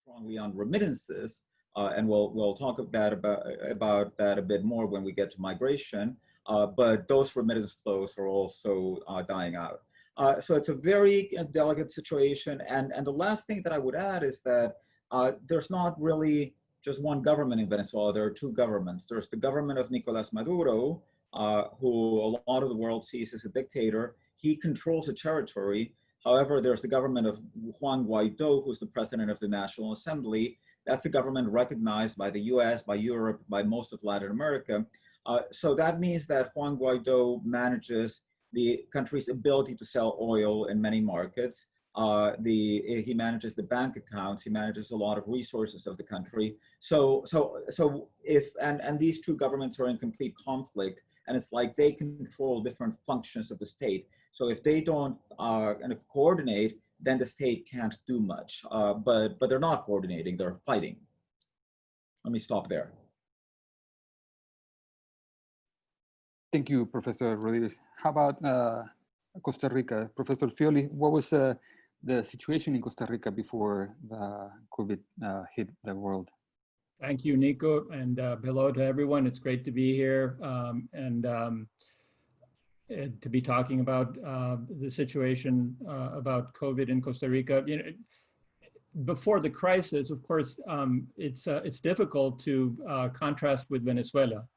strongly on remittances, and we'll talk about that a bit more when we get to migration. But those remittance flows are also dying out. So it's a very delicate situation. And the last thing that I would add is that there's not really just one government in Venezuela. There are two governments. There's the government of Nicolas Maduro, who a lot of the world sees as a dictator. He controls a territory. However, there's the government of Juan Guaido, who's the president of the National Assembly. That's a government recognized by the US, by Europe, by most of Latin America. So that means that Juan Guaido manages the country's ability to sell oil in many markets. He manages the bank accounts. He manages a lot of resources of the country. So if these two governments are in complete conflict, and it's like they control different functions of the state. So if they don't kind of coordinate, then the state can't do much. But they're not coordinating; they're fighting. Let me stop there. Thank you, Professor Rodriguez. How about Costa Rica? Professor Fioli, what was the situation in Costa Rica before the COVID hit the world? Thank you, Nico, and hello to everyone. It's great to be here and to be talking about the situation about COVID in Costa Rica. You know, before the crisis, of course, it's difficult to contrast with Venezuela.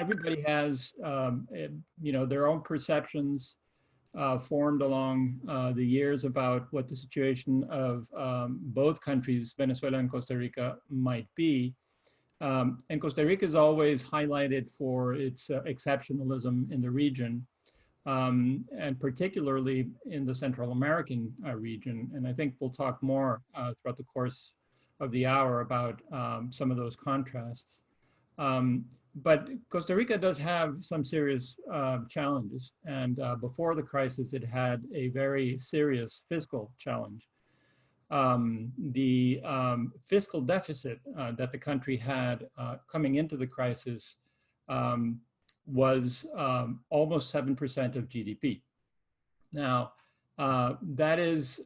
Everybody has, you know, their own perceptions formed along the years about what the situation of both countries, Venezuela and Costa Rica, might be. And Costa Rica is always highlighted for its exceptionalism in the region, and particularly in the Central American region. And I think we'll talk more throughout the course of the hour about some of those contrasts. But Costa Rica does have some serious challenges. And before the crisis, it had a very serious fiscal challenge. The fiscal deficit that the country had coming into the crisis was almost 7% of GDP. Now, that is,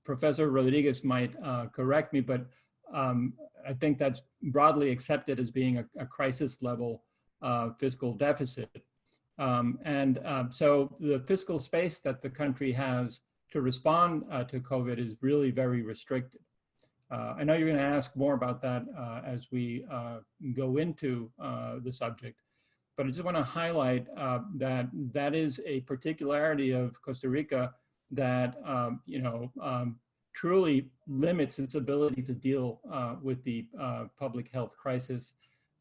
Professor Rodriguez might correct me, but I think that's broadly accepted as being a crisis level fiscal deficit. So the fiscal space that the country has to respond to COVID is really very restricted. I know you're going to ask more about that as we go into the subject, but I just want to highlight that that is a particularity of Costa Rica that you know, truly limits its ability to deal with the public health crisis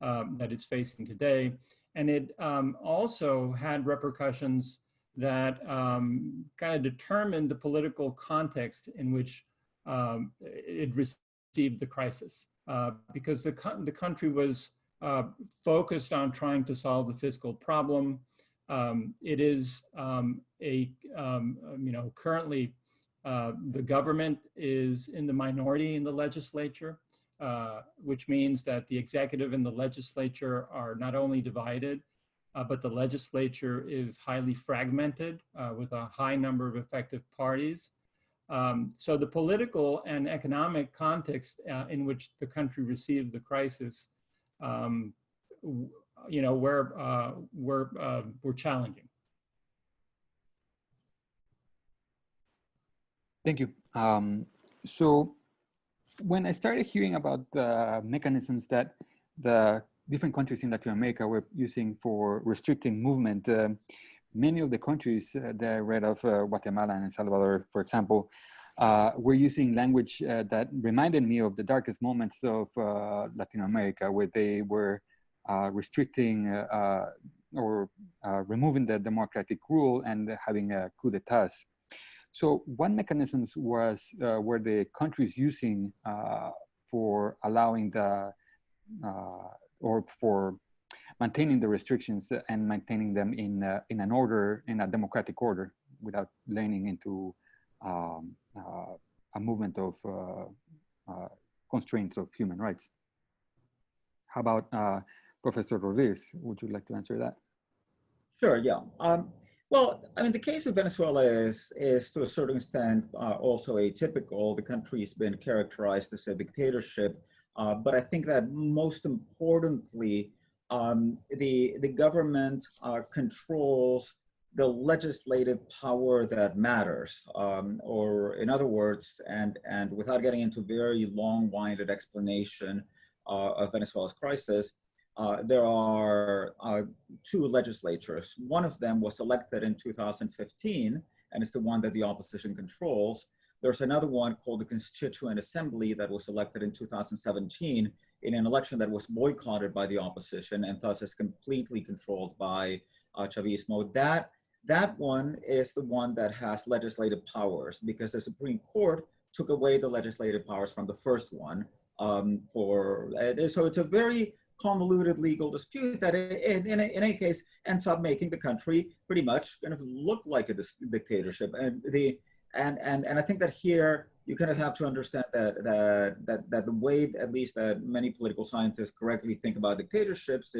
that it's facing today. And it also had repercussions that kind of determined the political context in which it received the crisis. Because the country was focused on trying to solve the fiscal problem. It is you know, currently the government is in the minority in the legislature, which means that the executive and the legislature are not only divided, but the legislature is highly fragmented with a high number of effective parties. So the political and economic context in which the country received the crisis, you know, were challenging. Thank you. So when I started hearing about the mechanisms that the different countries in Latin America were using for restricting movement, many of the countries that I read of, Guatemala and El Salvador, for example, were using language that reminded me of the darkest moments of Latin America, where they were restricting or removing the democratic rule and having coup d'etats. So what mechanisms were the countries using for allowing the, or for maintaining the restrictions and maintaining them in an order, in a democratic order, without leaning into a movement of constraints of human rights? How about Professor Rodriguez? Would you like to answer that? Sure, yeah. Well, I mean, the case of Venezuela is to a certain extent also atypical. The country's been characterized as a dictatorship, but I think that most importantly, the government controls the legislative power that matters, or in other words, and without getting into very long-winded explanation of Venezuela's crisis, there are two legislatures. One of them was elected in 2015, and it's the one that the opposition controls. There's another one called the Constituent Assembly that was elected in 2017 in an election that was boycotted by the opposition and thus is completely controlled by Chavismo. That one is the one that has legislative powers because the Supreme Court took away the legislative powers from the first one. So it's a very convoluted legal dispute that in any case ends up making the country pretty much kind of look like a dictatorship. And I think that here you kind of have to understand that the way, at least that many political scientists correctly think about dictatorships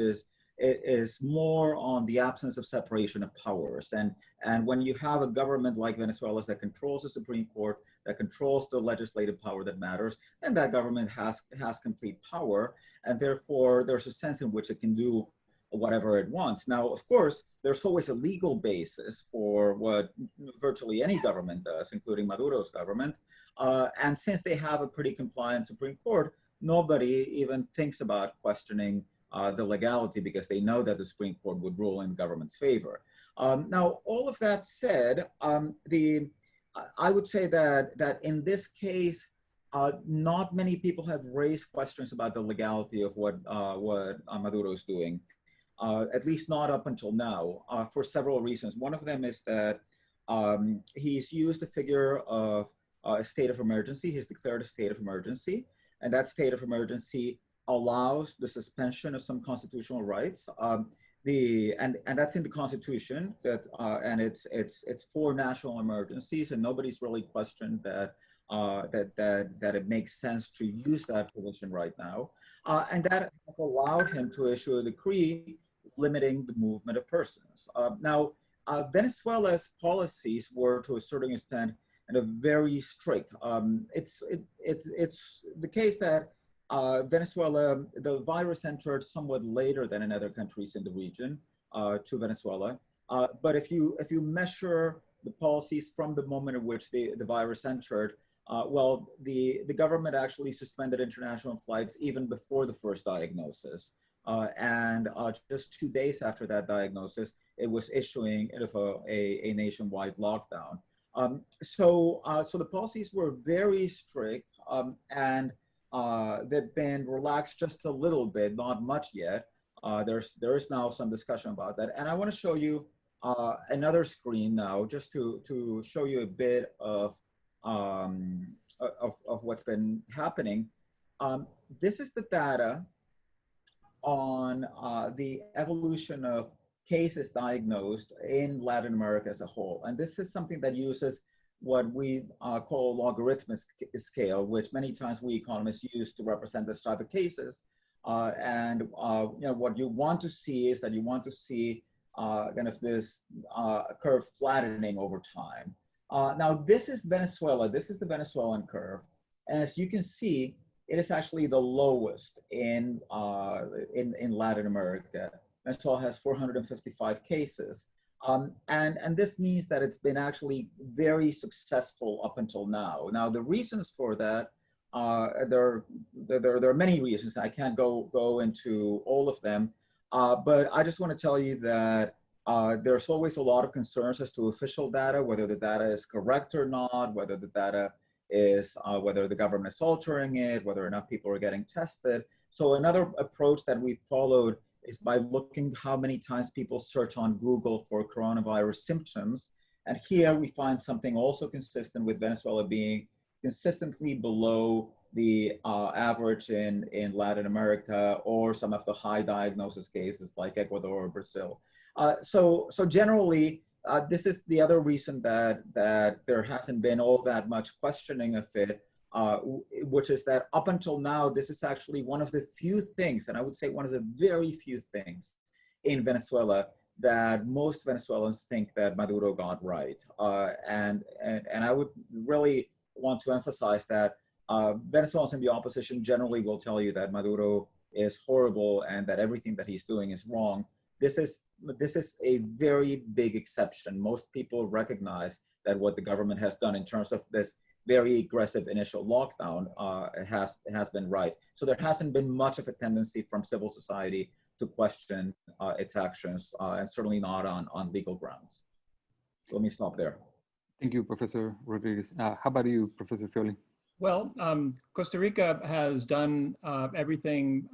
is more on the absence of separation of powers. And when you have a government like Venezuela's that controls the Supreme Court, that controls the legislative power that matters, and that government has complete power, and therefore there's a sense in which it can do whatever it wants. Now, of course, there's always a legal basis for what virtually any government does, including Maduro's government. And since they have a pretty compliant Supreme Court, nobody even thinks about questioning the legality because they know that the Supreme Court would rule in the government's favor. Now, all of that said, I would say that in this case, not many people have raised questions about the legality of what Maduro is doing, at least not up until now, for several reasons. One of them is that he's used the figure of a state of emergency. He's declared a state of emergency, and that state of emergency allows the suspension of some constitutional rights. And that's in the Constitution, and it's for national emergencies, and nobody's really questioned that it makes sense to use that provision right now, and that has allowed him to issue a decree limiting the movement of persons. Now, Venezuela's policies were, to a certain extent, very strict. It's the case that Venezuela, the virus entered somewhat later than in other countries in the region to Venezuela. But if you measure the policies from the moment in which the virus entered, well, the government actually suspended international flights even before the first diagnosis. And just 2 days after that diagnosis, it was issuing a nationwide lockdown. So the policies were very strict, and they've been relaxed just a little bit, not much yet. There is now some discussion about that. And I want to show you another screen now, just to show you a bit of what's been happening. This is the data on the evolution of cases diagnosed in Latin America as a whole. And this is something that uses what we call logarithmic scale, which many times we economists use to represent this type of cases. What you want to see is that you want to see kind of this curve flattening over time. Now, this is Venezuela. This is the Venezuelan curve. And as you can see, it is actually the lowest in Latin America. Venezuela has 455 cases. And this means that it's been actually very successful up until now. Now, the reasons for that, there are many reasons. I can't go into all of them, but I just want to tell you that there's always a lot of concerns as to official data, whether the data is correct or not, whether the data is, whether the government is altering it, whether or not people are getting tested. So another approach that we followed is by looking how many times people search on Google for coronavirus symptoms. And here we find something also consistent with Venezuela being consistently below the average in Latin America or some of the high diagnosis cases like Ecuador or Brazil. So generally, this is the other reason that there hasn't been all that much questioning of it, which is that up until now, this is actually one of the few things, and I would say one of the very few things in Venezuela that most Venezuelans think that Maduro got right. And I would really want to emphasize that Venezuelans in the opposition generally will tell you that Maduro is horrible and that everything that he's doing is wrong. This is a very big exception. Most people recognize that what the government has done in terms of this very aggressive initial lockdown has been right. So there hasn't been much of a tendency from civil society to question its actions, and certainly not on legal grounds. So let me stop there. Thank you, Professor Rodriguez. How about you, Professor Fioli? Well, Costa Rica has done everything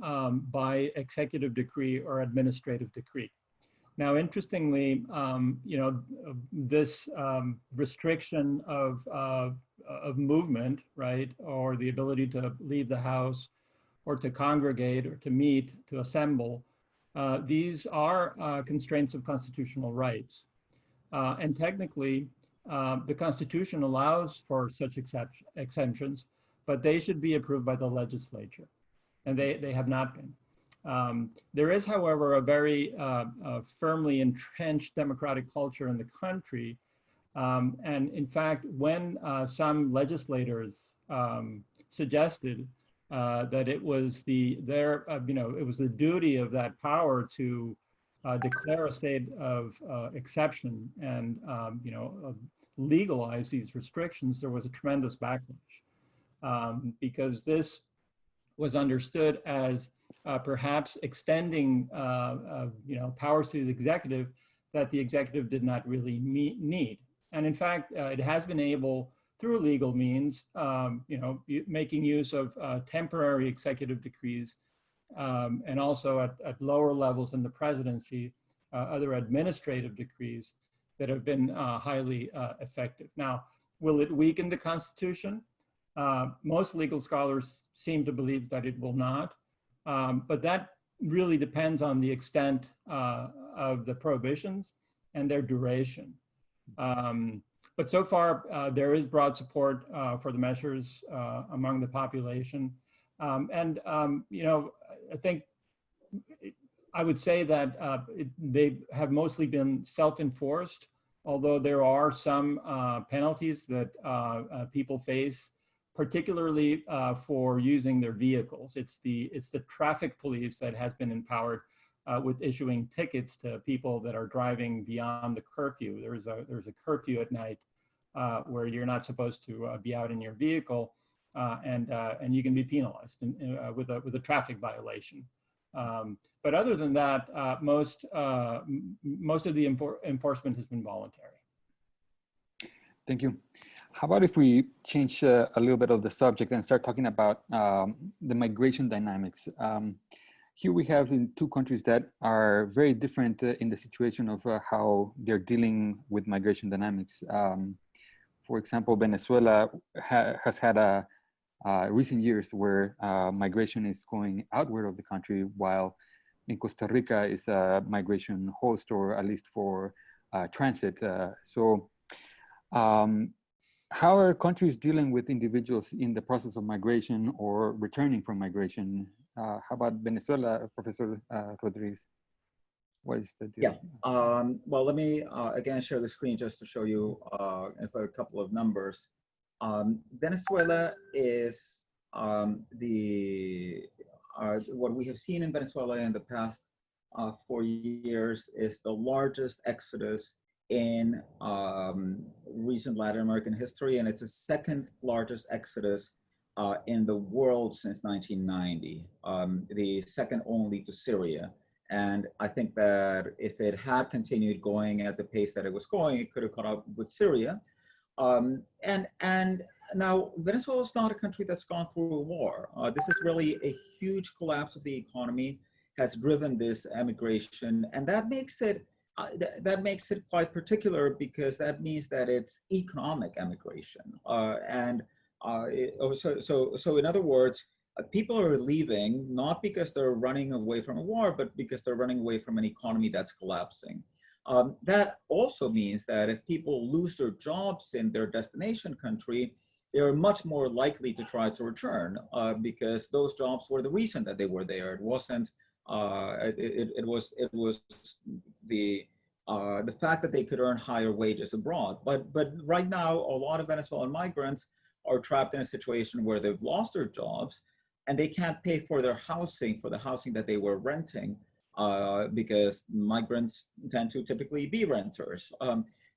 by executive decree or administrative decree. Now, interestingly, this restriction of movement, right, or the ability to leave the house or to congregate or to meet, to assemble, these are constraints of constitutional rights. And technically, the Constitution allows for such exemptions, but they should be approved by the legislature, and they have not been. There is, however, a very firmly entrenched democratic culture in the country. And in fact, when some legislators suggested that it was it was the duty of that power to declare a state of exception and legalize these restrictions, there was a tremendous backlash because this was understood as perhaps extending powers to the executive that the executive did not really need. And in fact, it has been able, through legal means, making use of temporary executive decrees, and also at lower levels in the presidency, other administrative decrees that have been highly effective. Now, will it weaken the Constitution? Most legal scholars seem to believe that it will not, but that really depends on the extent of the prohibitions and their duration. But so far, there is broad support for the measures among the population. I think I would say that they have mostly been self-enforced, although there are some penalties that people face, particularly for using their vehicles. It's the traffic police that has been empowered with issuing tickets to people that are driving beyond the curfew. There's a curfew at night where you're not supposed to be out in your vehicle, and you can be penalized with a traffic violation. But other than that, most of the enforcement has been voluntary. Thank you. How about if we change a little bit of the subject and start talking about the migration dynamics? Here we have in two countries that are very different in the situation of how they're dealing with migration dynamics. For example, Venezuela has had recent years where migration is going outward of the country, while in Costa Rica is a migration host, or at least for transit. How are countries dealing with individuals in the process of migration or returning from migration? How about Venezuela, Professor Rodriguez? What is the deal? Yeah, well, let me again share the screen just to show you a couple of numbers. Venezuela is what we have seen in Venezuela in the past 4 years is the largest exodus in recent Latin American history, and it's the second largest exodus in the world since 1990, the second only to Syria. And I think that if it had continued going at the pace that it was going, it could have caught up with Syria. And now Venezuela is not a country that's gone through a war. This is really a huge collapse of the economy has driven this emigration, and that makes it quite particular because that means that it's economic emigration. So in other words, people are leaving not because they're running away from a war, but because they're running away from an economy that's collapsing. That also means that if people lose their jobs in their destination country, they're much more likely to try to return because those jobs were the reason that they were there. It wasn't. It was the fact that they could earn higher wages abroad. But right now, a lot of Venezuelan migrants are trapped in a situation where they've lost their jobs and they can't pay for their housing, for the housing that they were renting, because migrants tend to typically be renters.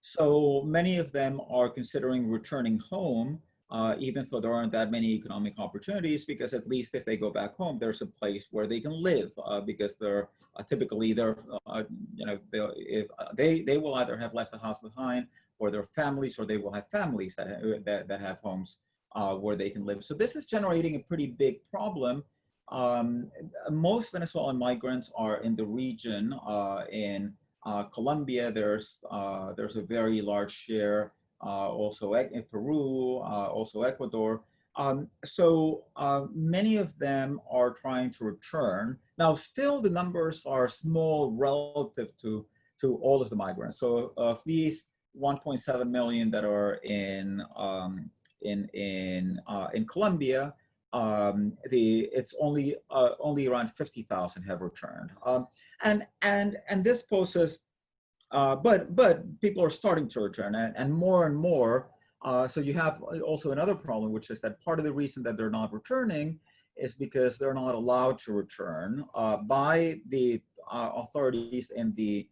So many of them are considering returning home, even though there aren't that many economic opportunities, because at least if they go back home, there's a place where they can live, because they're typically they're if they will either have left the house behind, or their families, or they will have families that have homes where they can live. So this is generating a pretty big problem. Most Venezuelan migrants are in the region. In Colombia, there's a very large share. Also in Peru, also Ecuador. Many of them are trying to return. Now, still the numbers are small relative to all of the migrants. So of these 1.7 million that are in Colombia, it's only around 50,000 have returned, and this poses, but people are starting to return, and more. So you have also another problem, which is that part of the reason that they're not returning is because they're not allowed to return by the authorities in the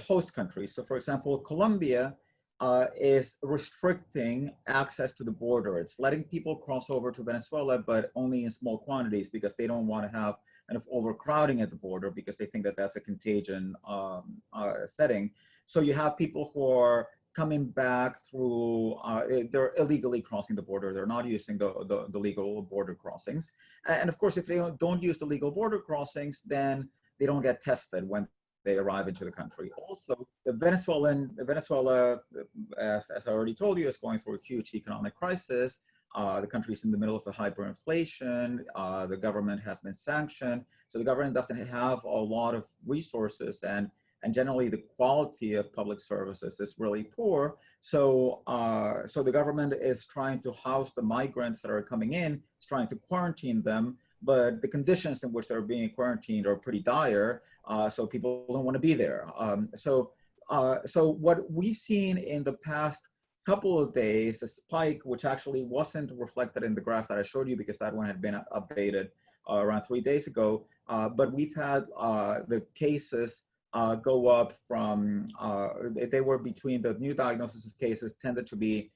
host country. So, for example, Colombia is restricting access to the border. It's letting people cross over to Venezuela, but only in small quantities, because they don't want to have kind of overcrowding at the border, because they think that that's a contagion setting. So you have people who are coming back through, they're illegally crossing the border. They're not using the legal border crossings. And of course, if they don't use the legal border crossings, then they don't get tested when they arrive into the country. Also, Venezuela, as I already told you, is going through a huge economic crisis. The country is in the middle of a hyperinflation. The government has been sanctioned. So the government doesn't have a lot of resources, and generally the quality of public services is really poor. So, so the government is trying to house the migrants that are coming in, it's trying to quarantine them, but the conditions in which they're being quarantined are pretty dire. So people don't want to be there. So what we've seen in the past couple of days, a spike, which actually wasn't reflected in the graph that I showed you, because that one had been updated around 3 days ago. But we've had the cases go up from, they were between, the new diagnosis of cases tended to be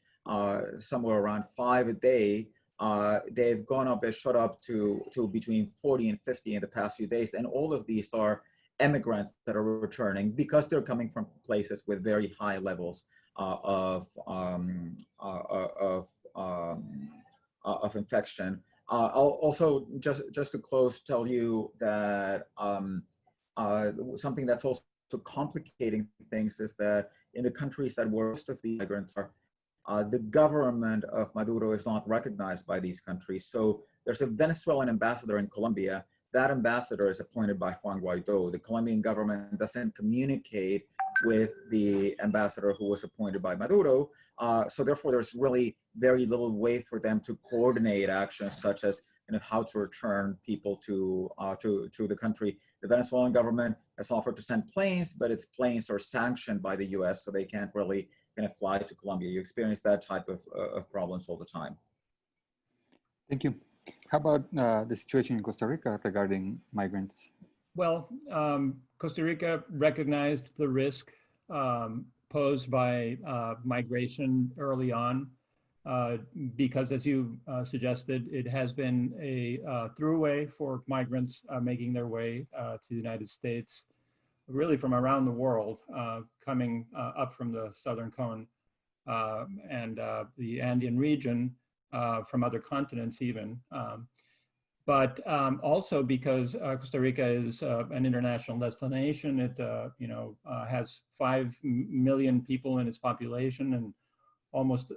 somewhere around 5 a day. They've gone up, shot up to between 40 and 50 in the past few days. And all of these are immigrants that are returning because they're coming from places with very high levels of infection. I'll also, just to close, tell you that something that's also complicating things is that in the countries that most of the migrants are, the government of Maduro is not recognized by these countries. So there's a Venezuelan ambassador in Colombia. That ambassador is appointed by Juan Guaido. The Colombian government doesn't communicate with the ambassador who was appointed by Maduro. So therefore, there's really very little way for them to coordinate actions such as how to return people to the country. The Venezuelan government has offered to send planes, but its planes are sanctioned by the US, so they can't really fly to Colombia. You experience that type of problems all the time. Thank you. How about the situation in Costa Rica regarding migrants? Well, Costa Rica recognized the risk posed by migration early on, because, as you suggested, it has been a throughway for migrants making their way to the United States, really from around the world, coming up from the Southern Cone and the Andean region, from other continents even. But also because Costa Rica is an international destination. It has 5 million people in its population, and almost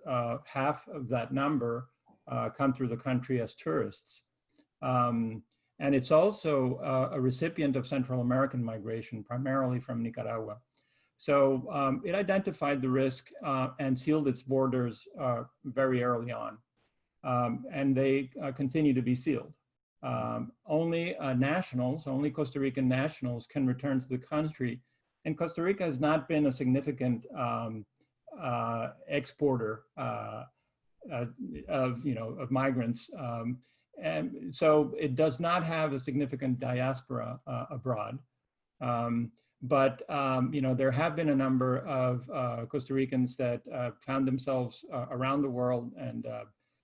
half of that number come through the country as tourists. And it's also a recipient of Central American migration, primarily from Nicaragua. So it identified the risk and sealed its borders very early on. And they continue to be sealed. Only nationals, only Costa Rican nationals can return to the country and Costa Rica has not been a significant exporter of migrants. And so it does not have a significant diaspora abroad. There have been a number of Costa Ricans that found themselves around the world and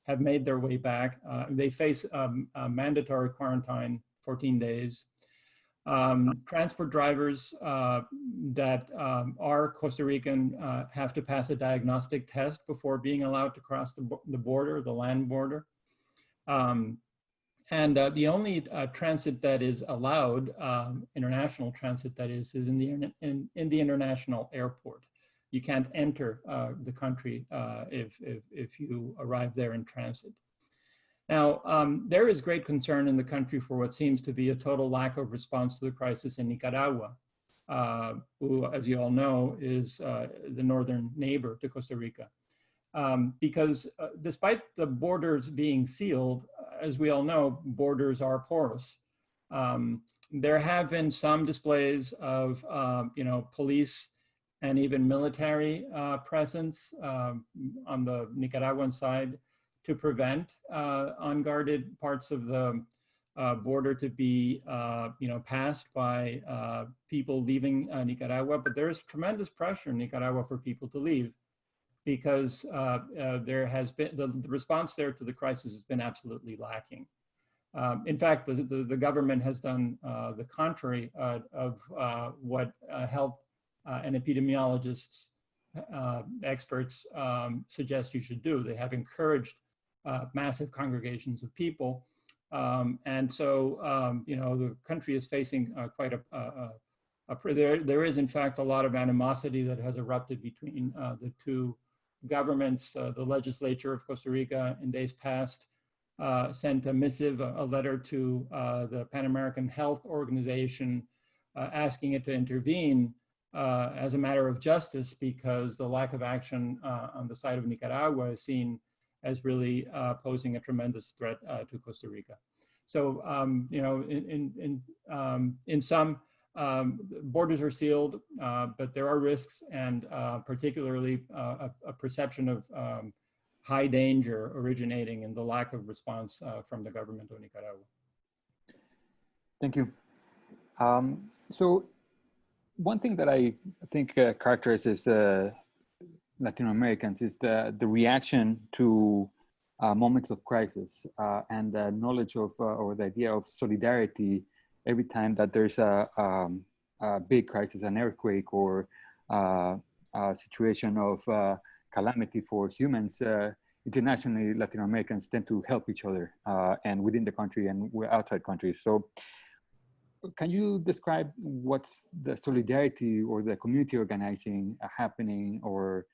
have made their way back. They face a mandatory quarantine, 14 days. Transport drivers that are Costa Rican have to pass a diagnostic test before being allowed to cross the border, the land border. The only transit that is allowed, international transit that is in the international airport. You can't enter the country if you arrive there in transit. Now, there is great concern in the country for what seems to be a total lack of response to the crisis in Nicaragua, who, as you all know, is the northern neighbor to Costa Rica. Because despite the borders being sealed, as we all know, borders are porous. There have been some displays of, police and even military presence on the Nicaraguan side to prevent unguarded parts of the border to be, passed by people leaving Nicaragua. But there is tremendous pressure in Nicaragua for people to leave, because there has been, the response there to the crisis has been absolutely lacking. In fact, the government has done the contrary of what health and epidemiologists, experts suggest you should do. They have encouraged massive congregations of people. The country is facing quite there is in fact a lot of animosity that has erupted between the two governments. The legislature of Costa Rica in days past sent a missive, a letter to the Pan American Health Organization asking it to intervene as a matter of justice, because the lack of action on the side of Nicaragua is seen as really posing a tremendous threat to Costa Rica. So, in some, borders are sealed, but there are risks, and particularly a perception of high danger originating in the lack of response from the government of Nicaragua. Thank you. So one thing that I think characterizes Latin Americans is the reaction to moments of crisis and the knowledge of or the idea of solidarity every time that there's a big crisis, an earthquake, or a situation of calamity for humans. Internationally, Latin Americans tend to help each other and within the country and outside countries. So can you describe what's the solidarity or the community organizing happening, or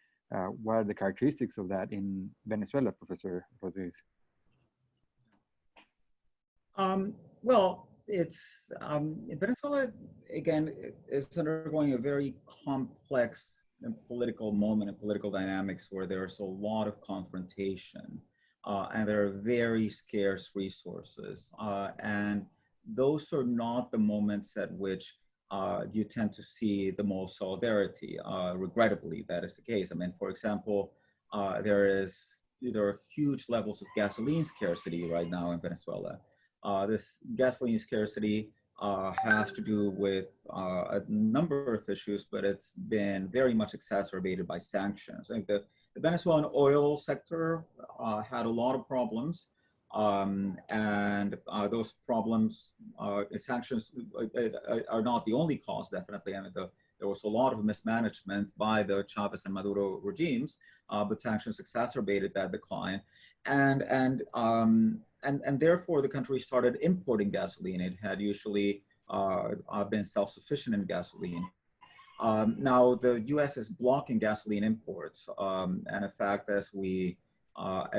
what are the characteristics of that in Venezuela, Professor Rodriguez? Well, it's Venezuela, again, is undergoing a very complex political moment and political dynamics where there's a lot of confrontation and there are very scarce resources. And those are not the moments at which you tend to see the most solidarity. Regrettably, that is the case. I mean, for example, there are huge levels of gasoline scarcity right now in Venezuela. This gasoline scarcity has to do with a number of issues, but it's been very much exacerbated by sanctions. I think the Venezuelan oil sector had a lot of problems, and those problems, sanctions are not the only cause, definitely. I mean, there was a lot of mismanagement by the Chavez and Maduro regimes, but sanctions exacerbated that decline. And therefore the country started importing gasoline. It had usually been self-sufficient in gasoline. Now the U.S. is blocking gasoline imports, and in fact,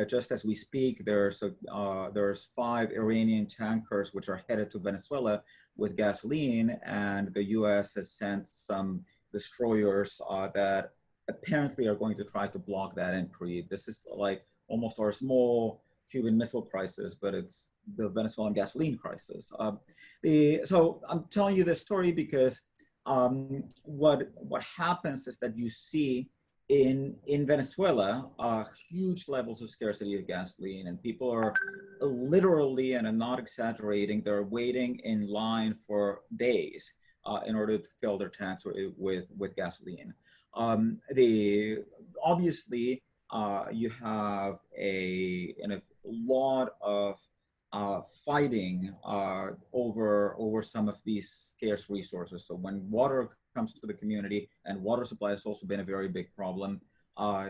just as we speak, there's 5 Iranian tankers which are headed to Venezuela with gasoline, and the U.S. has sent some destroyers that apparently are going to try to block that entry. This is like almost our small Cuban Missile Crisis, but it's the Venezuelan gasoline crisis. So I'm telling you this story because what happens is that you see in Venezuela huge levels of scarcity of gasoline, and people are literally, and I'm not exaggerating, they're waiting in line for days in order to fill their tanks with gasoline. The obviously you have a lot of fighting over some of these scarce resources. So when water comes to the community, and water supply has also been a very big problem,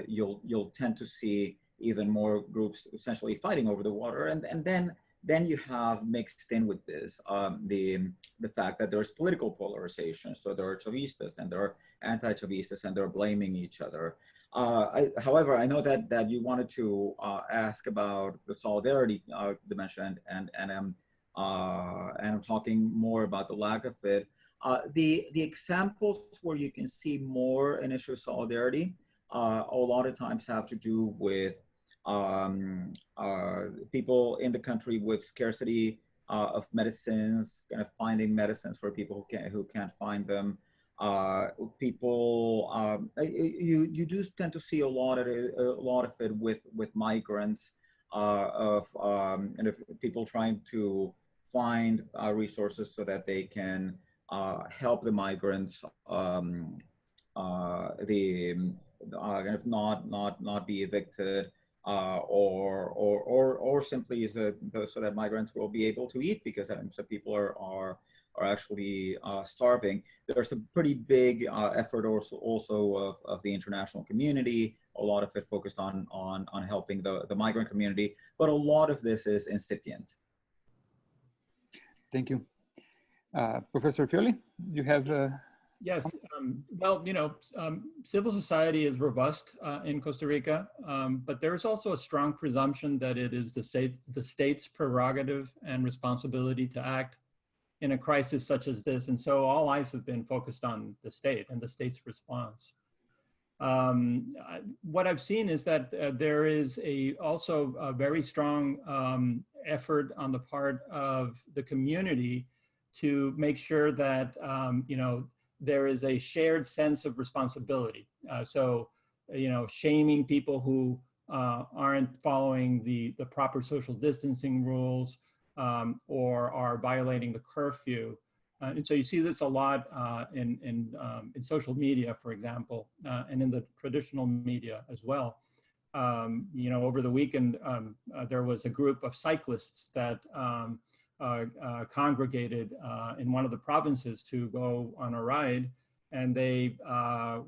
you'll tend to see even more groups essentially fighting over the water, and then you have mixed in with this the fact that there's political polarization. So there are Chavistas and there are anti-Chavistas, and they're blaming each other. However, I know that you wanted to ask about the solidarity dimension, and I'm talking more about the lack of it. The examples where you can see more an issue of solidarity a lot of times have to do with people in the country with scarcity of medicines, kind of finding medicines for people who can't find them. People, you do tend to see a lot of it with migrants, and if people trying to find resources so that they can help the migrants, kind of not be evicted, or simply so that migrants will be able to eat, because some people are actually starving. There's a pretty big effort also of the international community. A lot of it focused on helping the migrant community, but a lot of this is incipient. Thank you. Professor Fioli, you have Yes, well, civil society is robust in Costa Rica, but there's also a strong presumption that it is the state's prerogative and responsibility to act in a crisis such as this. And so all eyes have been focused on the state and the state's response. What I've seen is that there is also a very strong effort on the part of the community to make sure that, there is a shared sense of responsibility. So, shaming people who aren't following the proper social distancing rules or are violating the curfew. And so you see this a lot in social media, for example, and in the traditional media as well. Over the weekend, there was a group of cyclists that congregated in one of the provinces to go on a ride, and they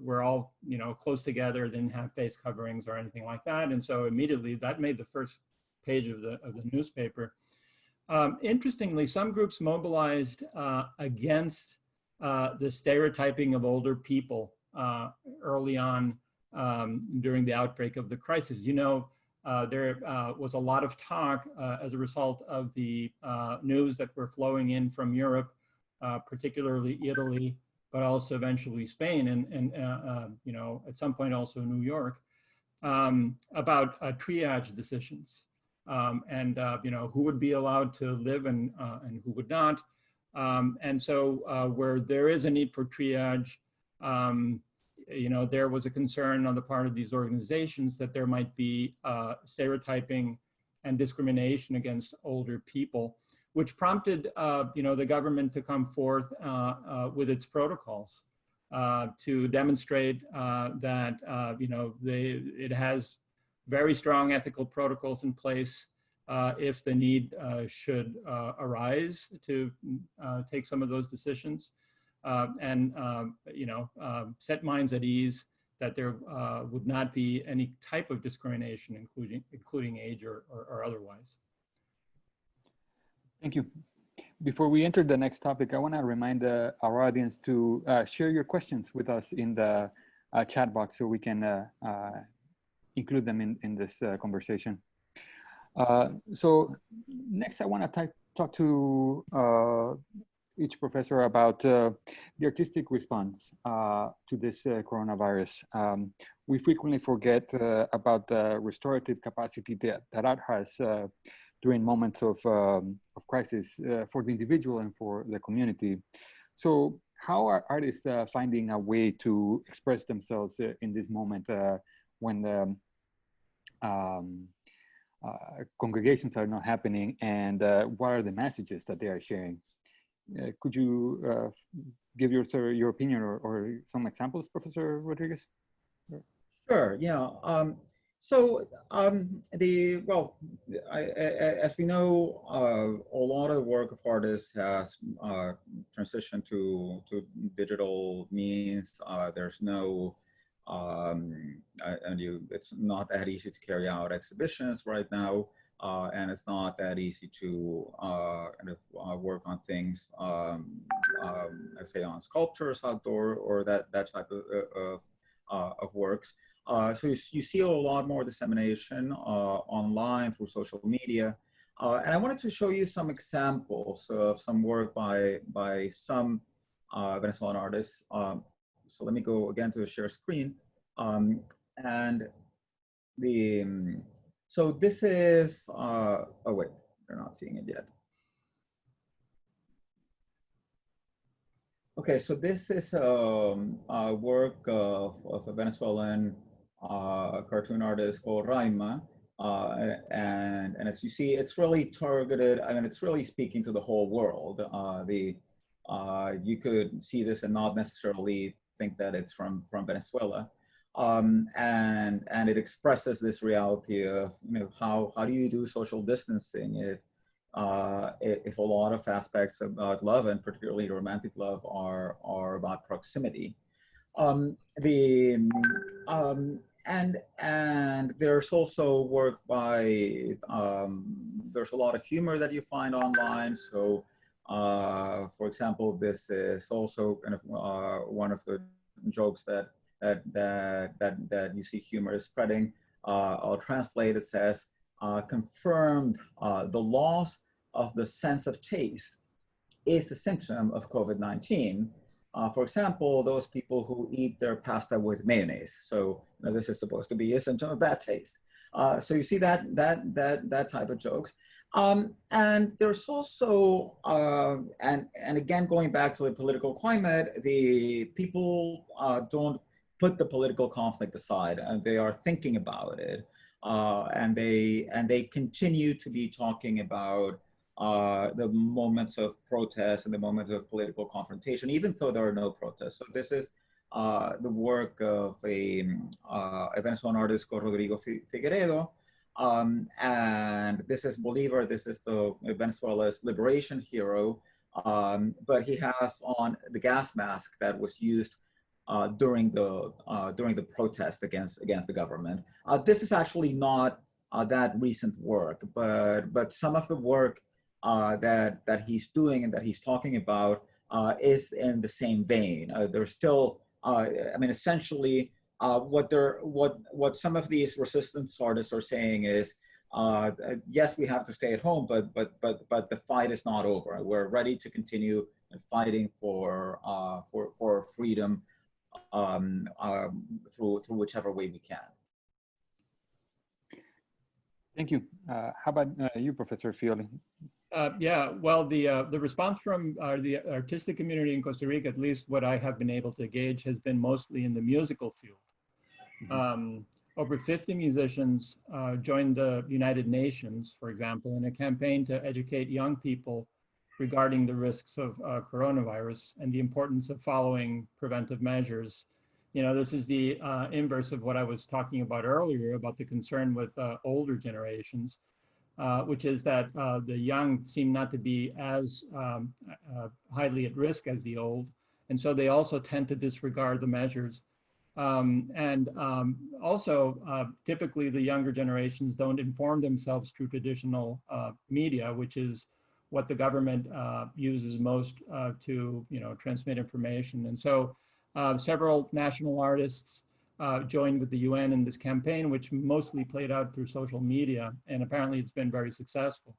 were all close together, didn't have face coverings or anything like that, and so immediately that made the first page of the newspaper. Interestingly, some groups mobilized against the stereotyping of older people early on during the outbreak of the crisis. There was a lot of talk as a result of the news that were flowing in from Europe, particularly Italy, but also eventually Spain, and at some point also New York, about triage decisions, and who would be allowed to live and who would not. And so where there is a need for triage, there was a concern on the part of these organizations that there might be stereotyping and discrimination against older people, which prompted the government to come forth with its protocols to demonstrate that it has very strong ethical protocols in place if the need should arise to take some of those decisions. And set minds at ease that there would not be any type of discrimination, including age or otherwise. Thank you. Before we enter the next topic, I want to remind our audience to share your questions with us in the chat box so we can include them in this conversation. So next, I want to talk to each professor about the artistic response to this coronavirus. We frequently forget about the restorative capacity that art has during moments of crisis for the individual and for the community. So how are artists finding a way to express themselves in this moment when the congregations are not happening, and what are the messages that they are sharing? Could you give your opinion or some examples, Professor Rodriguez? Sure. Yeah. As we know, a lot of the work of artists has transitioned to digital means. There's no, it's not that easy to carry out exhibitions right now, and it's not that easy to work on things, let's say on sculptures outdoor or that type of works. So you see a lot more dissemination online through social media. And I wanted to show you some examples of some work by some Venezuelan artists. So let me go again to the share screen. And so this is, oh wait, they're not seeing it yet. Okay, so this is a work of a Venezuelan cartoon artist called Raima. And as you see, it's really targeted, I mean, it's really speaking to the whole world. You could see this and not necessarily think that it's from Venezuela. And it expresses this reality of, how do you do social distancing if a lot of aspects about love, and particularly romantic love, are about proximity. And there's also work by, there's a lot of humor that you find online. So, for example, this is also kind of one of the jokes that you see humor is spreading. I'll translate. It says, confirmed the loss of the sense of taste is a symptom of COVID-19. For example, those people who eat their pasta with mayonnaise. So this is supposed to be a symptom of bad taste. So you see that type of jokes. And there's also, and again, going back to the political climate, the people don't put the political conflict aside, and they are thinking about it. And they continue to be talking about the moments of protest and the moments of political confrontation, even though there are no protests. So this is the work of a Venezuelan artist called Rodrigo Figueredo. And this is Bolivar. This is the Venezuela's liberation hero. But he has on the gas mask that was used during the protest against the government. This is actually not that recent work, but some of the work that he's doing and that he's talking about is in the same vein. There's still, I mean, essentially, what some of these resistance artists are saying is, yes, we have to stay at home, but the fight is not over. We're ready to continue fighting for freedom through whichever way we can. Thank you. How about you, Professor Fioli? Yeah, well, the response from the artistic community in Costa Rica, at least what I have been able to gauge, has been mostly in the musical field. Mm-hmm. Over 50 musicians joined the United Nations, for example, in a campaign to educate young people regarding the risks of coronavirus and the importance of following preventive measures. This is the inverse of what I was talking about earlier about the concern with older generations. Which is that the young seem not to be as highly at risk as the old. And so they also tend to disregard the measures. Also, typically the younger generations don't inform themselves through traditional media, which is what the government uses most to transmit information. And so several national artists joined with the UN in this campaign, which mostly played out through social media, and apparently it's been very successful.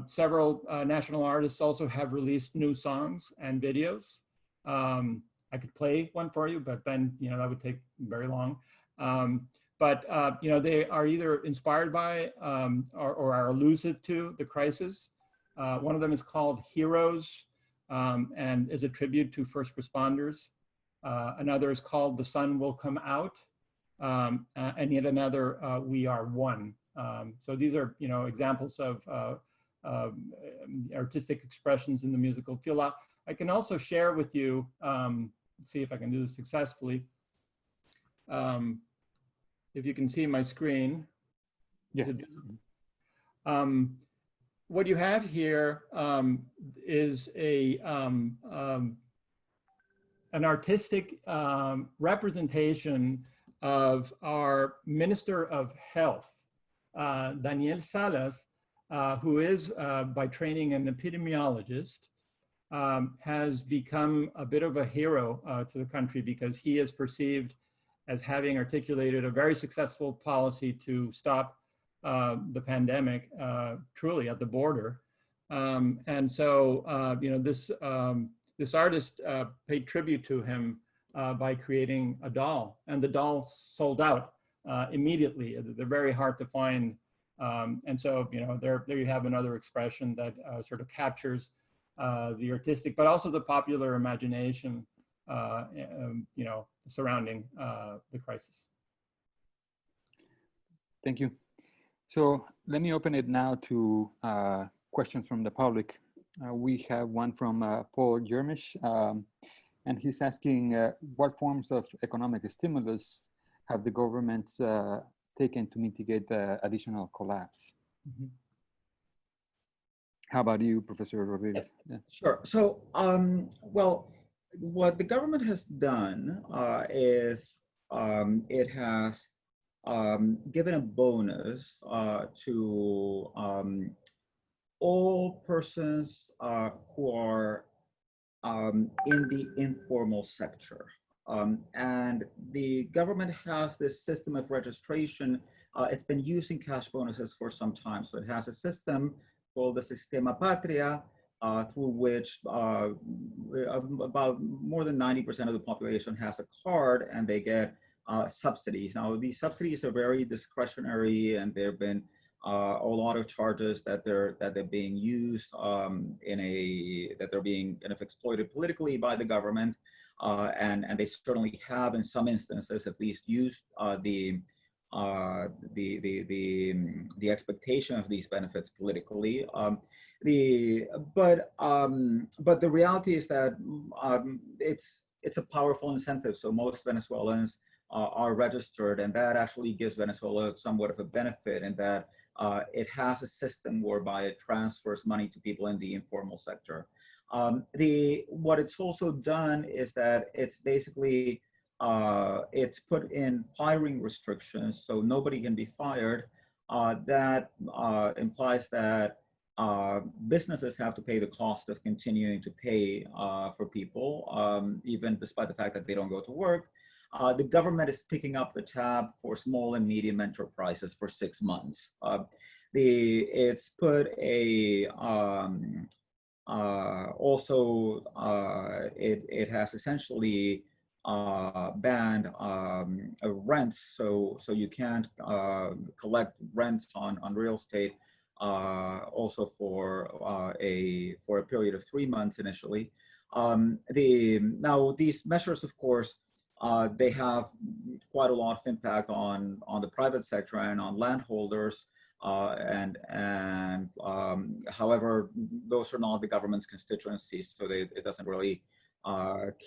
Several national artists also have released new songs and videos. I could play one for you, but then that would take very long. They are either inspired by or are elusive to the crisis. One of them is called Heroes. and is a tribute to first responders. Another is called The Sun Will Come Out, and yet another, We Are One. So these are, examples of artistic expressions in the musical field. I can also share with you, see if I can do this successfully. If you can see my screen. Yes. What you have here is an artistic representation of our Minister of Health, Daniel Salas, who is by training an epidemiologist, has become a bit of a hero to the country because he is perceived as having articulated a very successful policy to stop the pandemic truly at the border. And so, this artist paid tribute to him by creating a doll, and the doll sold out immediately. They're very hard to find. And so, there you have another expression that sort of captures the artistic, but also the popular imagination, surrounding the crisis. Thank you. So let me open it now to questions from the public. We have one from Paul Jermish, and he's asking what forms of economic stimulus have the governments taken to mitigate the additional collapse? Mm-hmm. How about you, Professor Rodriguez? Yeah. Sure. So, well, what the government has done is it has given a bonus to all persons who are in the informal sector. And the government has this system of registration. It's been using cash bonuses for some time. So it has a system called the Sistema Patria, through which about more than 90% of the population has a card and they get subsidies. Now, these subsidies are very discretionary, and there have been a lot of charges that they're being used that they're being kind of exploited politically by the government, and they certainly have, in some instances, at least used the expectation of these benefits politically. But the reality is that it's a powerful incentive. So most Venezuelans are registered, and that actually gives Venezuela somewhat of a benefit in that it has a system whereby it transfers money to people in the informal sector. What it's also done is that it's basically it's put in firing restrictions, so nobody can be fired. That implies that businesses have to pay the cost of continuing to pay for people, even despite the fact that they don't go to work. The government is picking up the tab for small and medium enterprises for 6 months. It's put a it has essentially banned rents, so you can't collect rents on real estate also for a period of 3 months initially. Now these measures, of course, they have quite a lot of impact on the private sector and on landholders. However, those are not the government's constituencies, so it doesn't really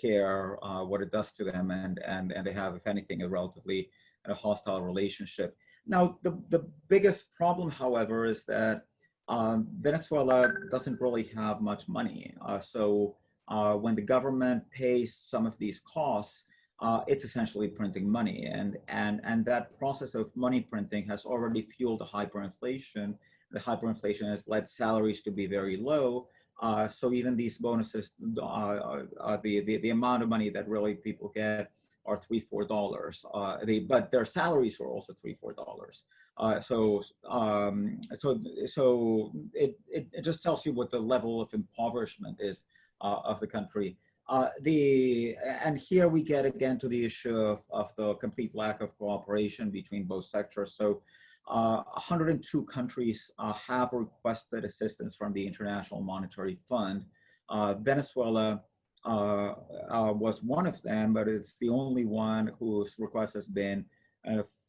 care what it does to them, and they have, if anything, a relatively hostile relationship. Now, the biggest problem, however, is that Venezuela doesn't really have much money. So when the government pays some of these costs, it's essentially printing money, and that process of money printing has already fueled the hyperinflation. The hyperinflation has led salaries to be very low. So even these bonuses, the amount of money that really people get are $3-4. But their salaries are also $3-4. So it just tells you what the level of impoverishment is of the country. And here we get again to the issue of the complete lack of cooperation between both sectors. So 102 countries have requested assistance from the International Monetary Fund. Venezuela was one of them, but it's the only one whose request has been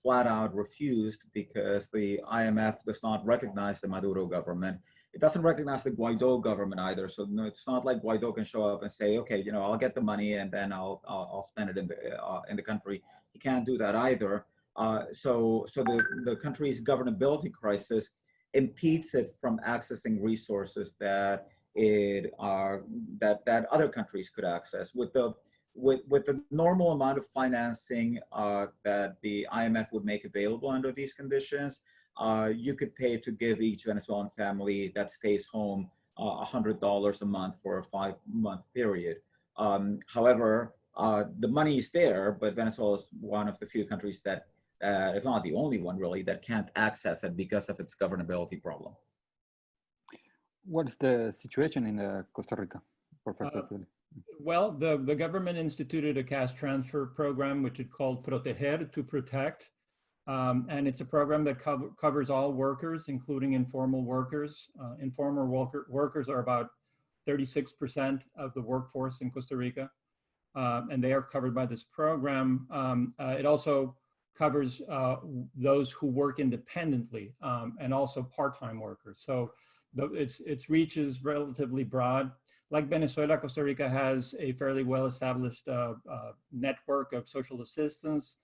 flat out refused because the IMF does not recognize the Maduro government. It doesn't recognize the Guaido government either. So no, it's not like Guaido can show up and say, okay, you know, I'll get the money and then I'll spend it in the country. He can't do that either. So the country's governability crisis impedes it from accessing resources that that other countries could access. With the normal amount of financing that the IMF would make available under these conditions, you could pay to give each Venezuelan family that stays home $100 a month for a 5-month period. However, the money is there, but Venezuela is one of the few countries that, if not the only one really, that can't access it because of its governability problem. What's the situation in Costa Rica, Professor? Well, the government instituted a cash transfer program, which it called Proteger, to protect. And it's a program that covers all workers, including informal workers. Informal workers are about 36% of the workforce in Costa Rica, and they are covered by this program. It also covers those who work independently and also part-time workers. So its reach is relatively broad. Like Venezuela, Costa Rica has a fairly well-established network of social assistance,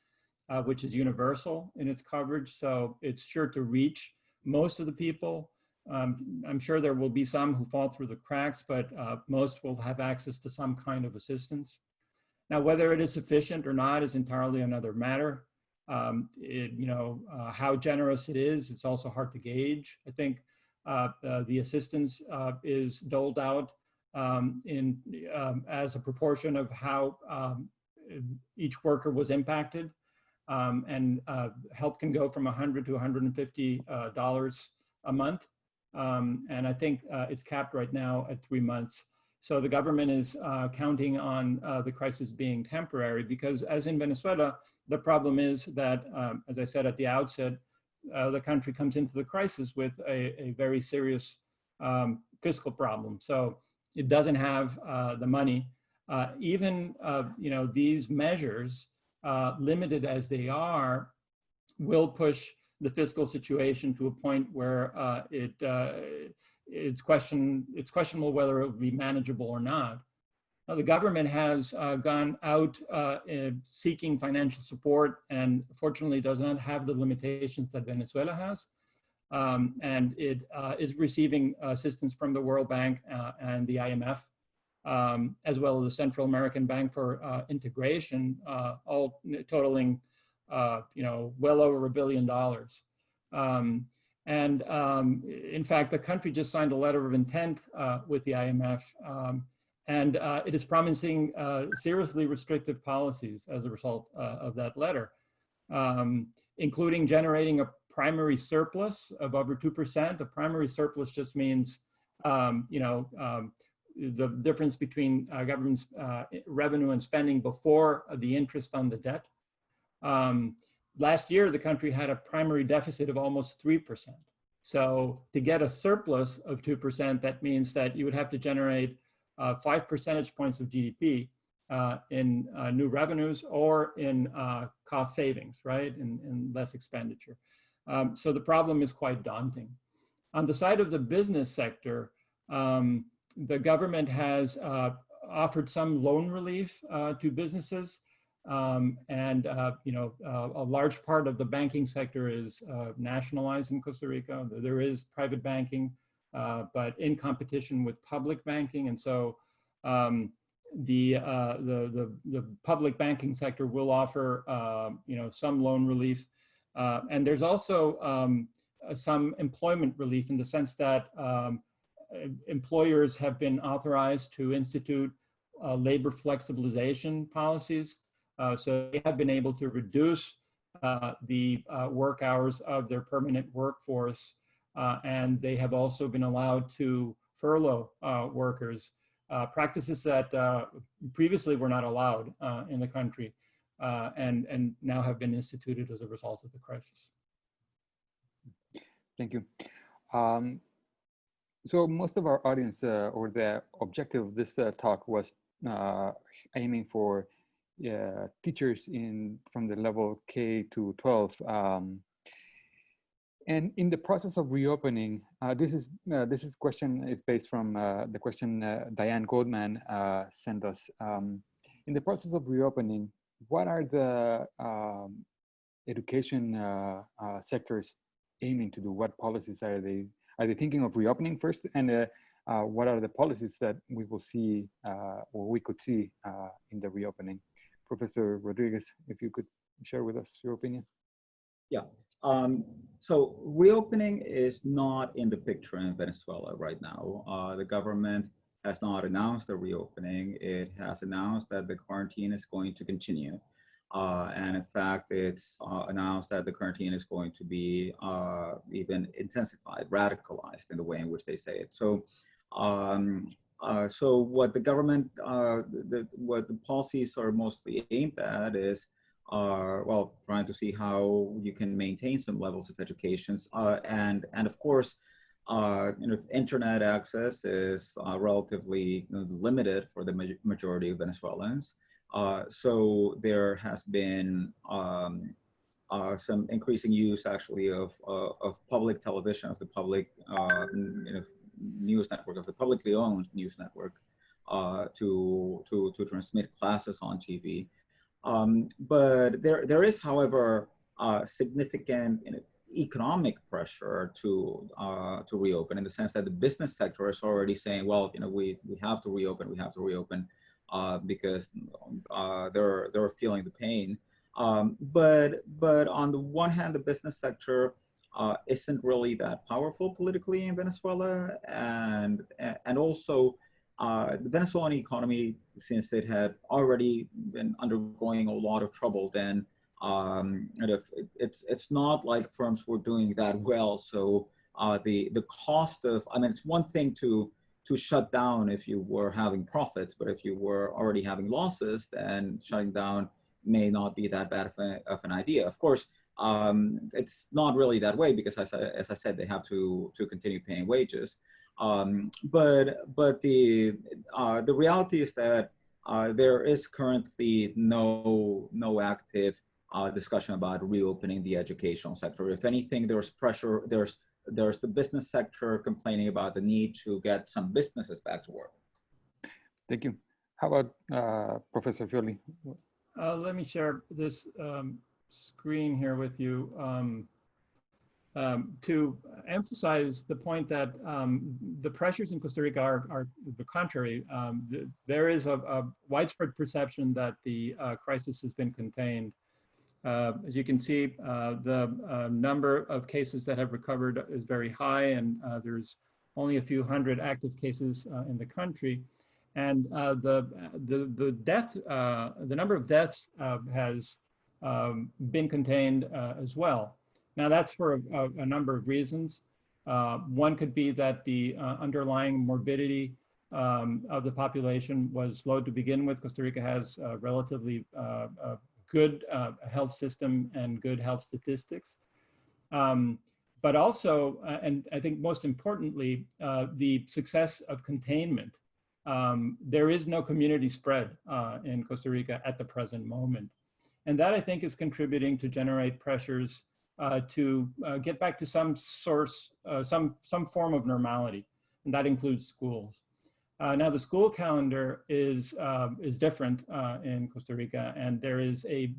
which is universal in its coverage. So it's sure to reach most of the people. I'm sure there will be some who fall through the cracks, but most will have access to some kind of assistance. Now, whether it is sufficient or not is entirely another matter. How generous it is, it's also hard to gauge. I think the assistance is doled out as a proportion of how each worker was impacted. And help can go from $100 to $150 a month. And I think it's capped right now at 3 months. So the government is counting on the crisis being temporary because, as in Venezuela, the problem is that, as I said at the outset, the country comes into the crisis with a very serious fiscal problem. So it doesn't have the money. These measures, limited as they are, will push the fiscal situation to a point where it's questionable whether it will be manageable or not. Now, the government has gone out seeking financial support and fortunately does not have the limitations that Venezuela has. And it is receiving assistance from the World Bank and the IMF, as well as the Central American Bank for Integration, all totaling, well over $1 billion. In fact, the country just signed a letter of intent with the IMF, and it is promising seriously restrictive policies as a result of that letter, including generating a primary surplus of over 2%. A primary surplus just means, the difference between government's revenue and spending before the interest on the debt. Last year, the country had a primary deficit of almost 3%. So to get a surplus of 2%, that means that you would have to generate 5 percentage points of GDP in new revenues or in cost savings, right, and less expenditure. So the problem is quite daunting. On the side of the business sector, the government has offered some loan relief to businesses, and a large part of the banking sector is nationalized in Costa Rica. There is private banking, but in competition with public banking, and so the public banking sector will offer some loan relief, and there's also some employment relief in the sense that employers have been authorized to institute labor flexibilization policies. So they have been able to reduce the work hours of their permanent workforce, and they have also been allowed to furlough workers, practices that previously were not allowed in the country, and now have been instituted as a result of the crisis. Thank you. So most of our audience, or the objective of this talk was aiming for teachers from the level K to 12. And in the process of reopening, this question is based from the question Diane Goldman sent us. In the process of reopening, what are the education sectors aiming to do? What policies are they thinking of reopening first? And what are the policies that we will see or we could see in the reopening? Professor Rodriguez, if you could share with us your opinion. Yeah. So reopening is not in the picture in Venezuela right now. The government has not announced the reopening. It has announced that the quarantine is going to continue. And in fact, it's announced that the quarantine is going to be even intensified, radicalized in the way in which they say it. So, so what the government, what the policies are mostly aimed at is, well, trying to see how you can maintain some levels of education, and of course, internet access is relatively limited for the majority of Venezuelans. So there has been some increasing use actually of public television, of the public news network, of the publicly owned news network, to transmit classes on TV. But there is, however, significant economic pressure to reopen, in the sense that the business sector is already saying, well, we have to reopen, because they're feeling the pain. But on the one hand, the business sector isn't really that powerful politically in Venezuela, and also the Venezuelan economy, since it had already been undergoing a lot of trouble, then it's not like firms were doing that well. So the cost of, I mean, it's one thing to shut down if you were having profits, but if you were already having losses, then shutting down may not be that bad of an idea. Of course, it's not really that way, because as I said, they have to continue paying wages. But the reality is that there is currently no active discussion about reopening the educational sector. If anything, there's pressure. There's the business sector complaining about the need to get some businesses back to work. Thank you. How about Professor Fioli? Let me share this screen here with you to emphasize the point that the pressures in Costa Rica are the contrary. There is a widespread perception that the crisis has been contained. As you can see, the number of cases that have recovered is very high, and there's only a few hundred active cases in the country. And the number of deaths has been contained as well. Now, that's for a number of reasons. One could be that the underlying morbidity of the population was low to begin with. Costa Rica has a relatively good health system and good health statistics. But also, and I think most importantly, the success of containment. There is no community spread in Costa Rica at the present moment. And that, I think, is contributing to generate pressures to get back to some form of normality, and that includes schools. Now, the school calendar is different in Costa Rica, and there is a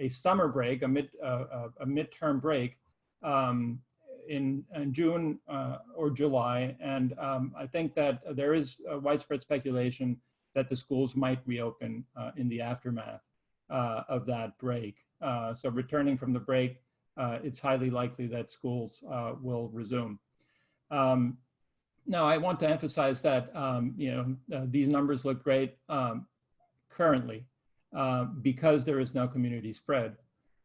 summer break, a midterm break in June or July, and I think that there is a widespread speculation that the schools might reopen in the aftermath of that break. So returning from the break, it's highly likely that schools will resume. Now, I want to emphasize that these numbers look great currently because there is no community spread,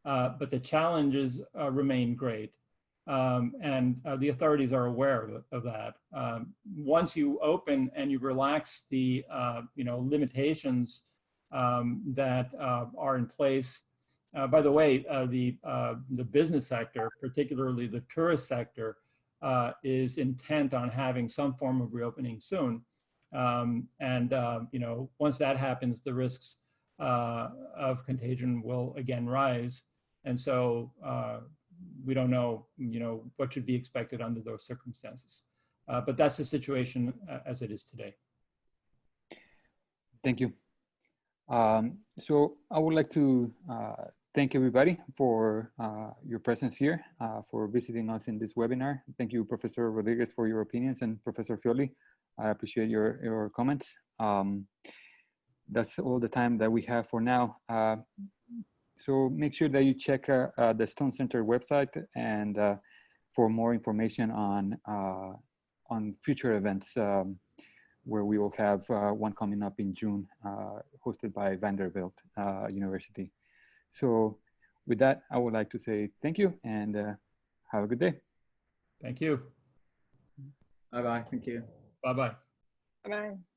but the challenges remain great. And the authorities are aware of that. Once you open and you relax the limitations that are in place. By the way, the business sector, particularly the tourist sector, is intent on having some form of reopening soon. You know, once that happens, the risks of contagion will again rise. And so we don't know, you know, what should be expected under those circumstances. But that's the situation as it is today. Thank you. So I would like to thank everybody for your presence here, for visiting us in this webinar. Thank you, Professor Rodriguez, for your opinions, and Professor Fioli. I appreciate your comments. That's all the time that we have for now. So make sure that you check the Stone Center website and for more information on future events, where we will have one coming up in June, hosted by Vanderbilt University. So with that, I would like to say thank you and have a good day. Thank you. Bye-bye. Thank you. Bye-bye. Bye-bye.